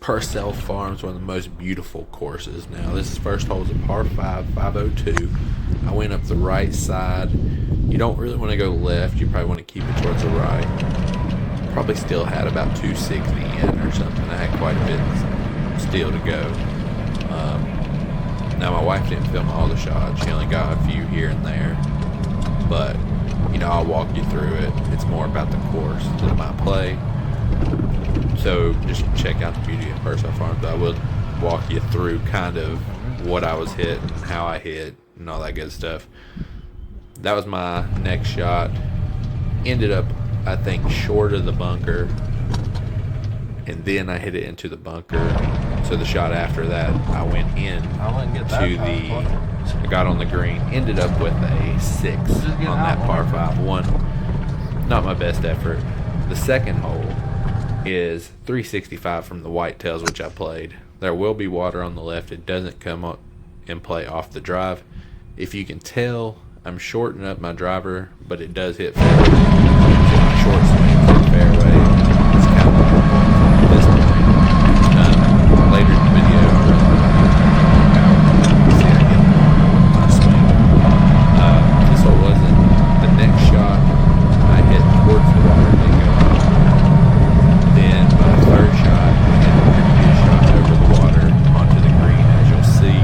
Pursell Farms, one of the most beautiful courses. Now, this first hole is a par 5, 502. I went up the right side. You don't really want to go left. You probably want to keep it towards the right. Probably still had about 260 in or something. I had quite a bit still to go. Now, my wife didn't film all the shots. She only got a few here and there. But, you know, I'll walk you through it. It's more about the course than my play. So just check out the beauty of Pursell Farms. I will walk you through kind of what I was hitting, how I hit, and all that good stuff. That was my next shot. Ended up, I think, short of the bunker, and then I hit it into the bunker. So the shot after that, I went in I got on the green, ended up with a 6 on that par 5. Not my best effort. The second hole is 365 from the whitetails, which I played. There will be water on the left. It doesn't come up and play off the drive. If you can tell, I'm shortening up my driver, but it does hit fairway. So my short swing to the fairway. It's kind of this point. Later in the video, see I get my swing. This hole wasn't. The next shot, I hit towards the water, didn't go out. Then my third shot, I hit a pretty good shot over the water onto the green, as you'll see.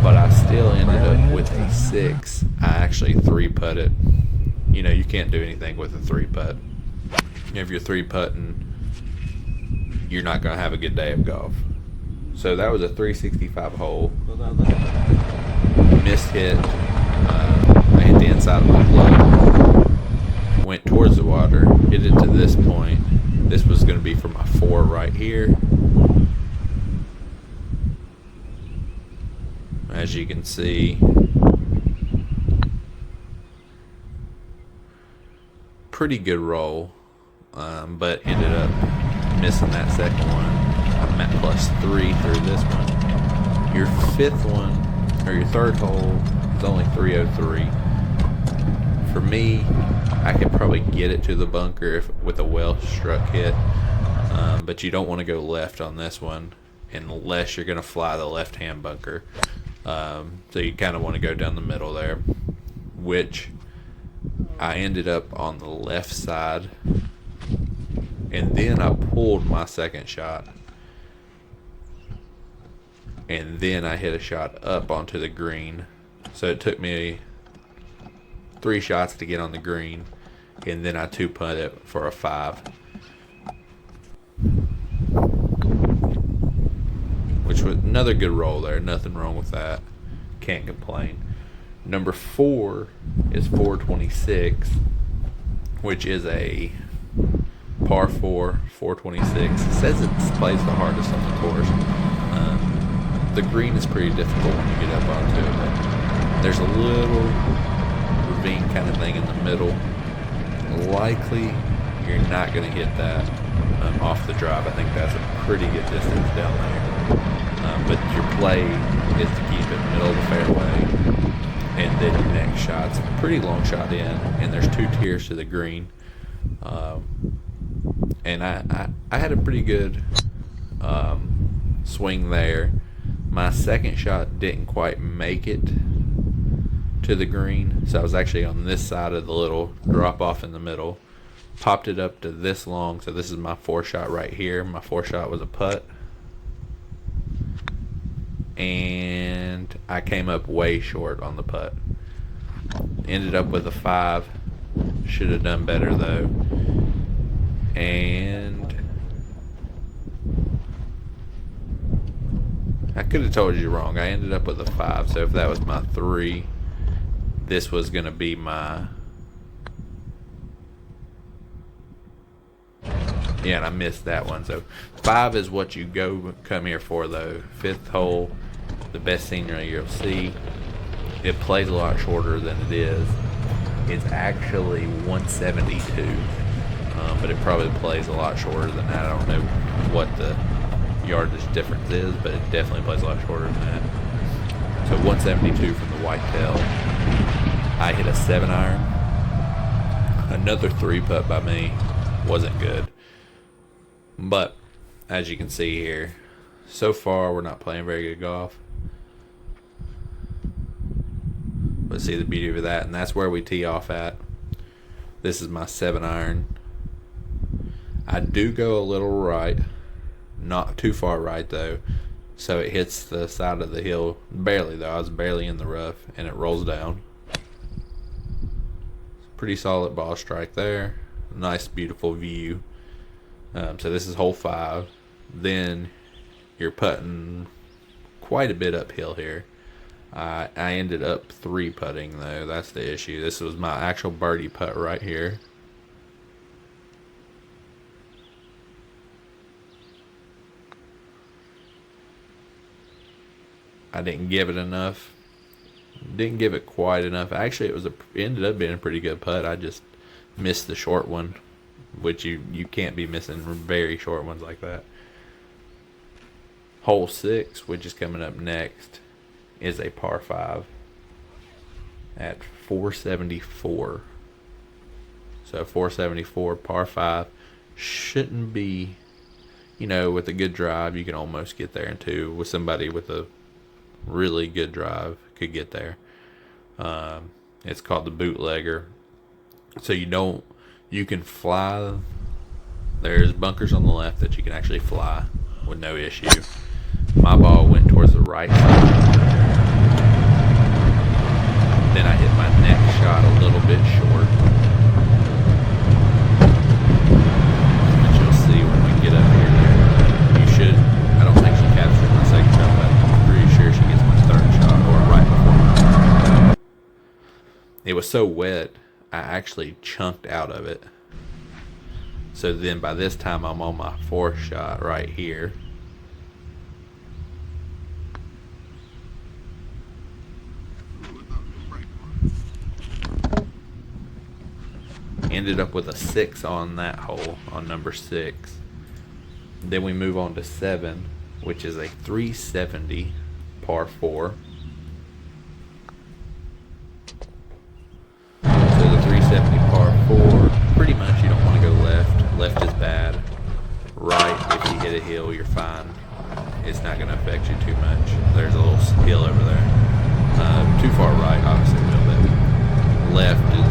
But I still ended up with a 6. I actually 3-putted. You know, you can't do anything with a 3-putt. If you're 3-putting, you're not going to have a good day of golf. So that was a 365 hole. Missed hit. I hit the inside of my club. Went towards the water. Hit it to this point. This was going to be for my 4 right here. As you can see, pretty good roll, but ended up missing that second one. I'm at +3 through this one. Your fifth one, or your third hole, is only 303. For me, I could probably get it to the bunker with a well-struck hit, but you don't want to go left on this one unless you're going to fly the left-hand bunker. So you kind of want to go down the middle there, which I ended up on the left side, and then I pulled my second shot, and then I hit a shot up onto the green. So it took me 3 shots to get on the green, and then I 2-putt it for a 5, which was another good roll there. Nothing wrong with that. Can't complain. Number 4 is 426, which is a par 4, 426. It says it plays the hardest on the course. The green is pretty difficult when you get up onto it, but there's a little ravine kind of thing in the middle. Likely you're not going to hit that off the drive. I think that's a pretty good distance down there. But your play is to keep it middle of the fairway, and then your next shot's a pretty long shot in, and there's 2 tiers to the green. And I had a pretty good swing there. My second shot didn't quite make it to the green, so I was actually on this side of the little drop off in the middle. Popped it up to this long, so this is my 4 shot right here. My 4 shot was a putt, and I came up way short on the putt. Ended up with a 5. Should have done better though. And I could have told you wrong. I ended up with a 5. So if that was my 3, this was going to be my... Yeah, and I missed that one. So 5 is what you come here for though. 5th hole, the best scenery you'll see. It plays a lot shorter than it is. It's actually 172, but it probably plays a lot shorter than that. I don't know what the yardage difference is, but it definitely plays a lot shorter than that. So 172 from the whitetail. I hit a 7-iron. Another 3-putt by me. Wasn't good. But as you can see here, so far we're not playing very good golf. But see the beauty of that, and that's where we tee off at. This is my 7-iron. I do go a little right, not too far right though, so it hits the side of the hill barely though. I was barely in the rough, and it rolls down. Pretty solid ball strike there. Nice beautiful view. So this is hole 5. Then you're putting quite a bit uphill here. I ended up 3-putting though. That's the issue. This was my actual birdie putt right here. I didn't give it enough. Didn't give it quite enough. Actually, it ended up being a pretty good putt. I just missed the short one, which you can't be missing very short ones like that. Hole 6, which is coming up next, is a par 5 at 474. So 474 par 5 shouldn't be, you know, with a good drive you can almost get there, and two, with somebody with a really good drive could get there. It's called the bootlegger. So you can fly. There's bunkers on the left that you can actually fly with no issue. My ball went towards the right side. Then I hit my next shot a little bit short, which you'll see when we get up here. I don't think she captured my second shot, but I'm pretty sure she gets my third shot, or right before my. It was so wet, I actually chunked out of it. So then by this time I'm on my 4th shot right here. Ended up with a 6 on that hole, on number 6. Then we move on to 7, which is a 370 par 4. So the 370 par 4, pretty much you don't want to go left. Left is bad. Right, if you hit a hill, you're fine. It's not going to affect you too much. There's a little hill over there. Too far right, obviously a little bit. Left is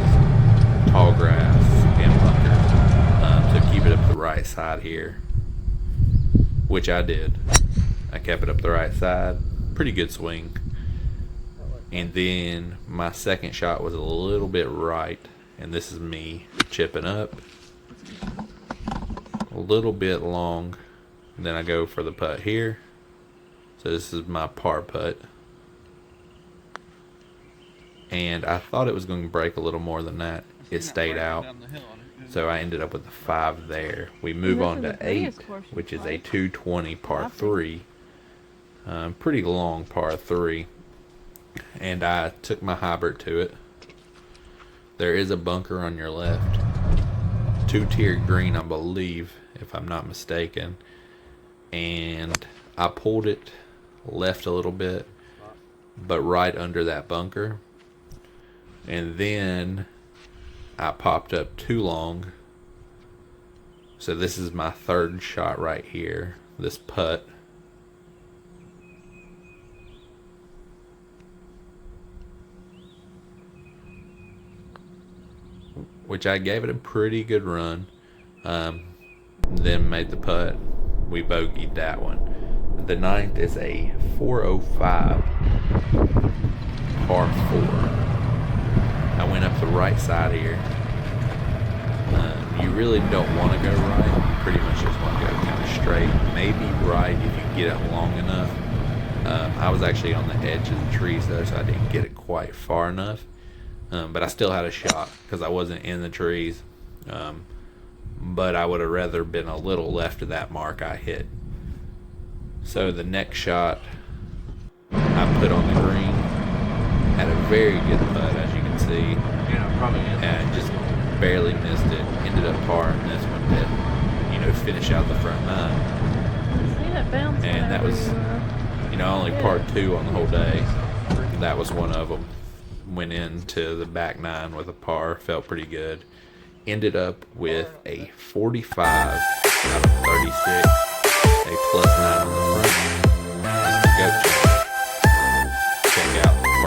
tall grass and bunker. So keep it up the right side here, which I did. I kept it up the right side. Pretty good swing. And then my second shot was a little bit right, and this is me chipping up a little bit long. Then I go for the putt here. So this is my par putt, and I thought it was going to break a little more than that. It stayed out, so I ended up with a 5 there. We move on to 8, which is a 220 par 3. Pretty long par 3. And I took my hybrid to it. There is a bunker on your left. 2-tiered green, I believe, if I'm not mistaken. And I pulled it left a little bit, but right under that bunker. And then I popped up too long. So this is my 3rd shot right here, this putt. Which I gave it a pretty good run. Then made the putt. We bogeyed that one. The 9th is a 405 par 4. I went up the right side here. You really don't want to go right. You pretty much just want to go kind of straight. Maybe right if you get it long enough. I was actually on the edge of the trees though, so I didn't get it quite far enough. But I still had a shot because I wasn't in the trees. But I would have rather been a little left of that mark I hit. So the next shot I put on the green. Had a very good putt, as you can see. Yeah, probably. And just barely missed it. Ended up par in this one to, finish out the front 9. See that bounce? And that was, only par 2 on the whole day. That was one of them. Went into the back 9 with a par. Felt pretty good. Ended up with a 45 out of 36.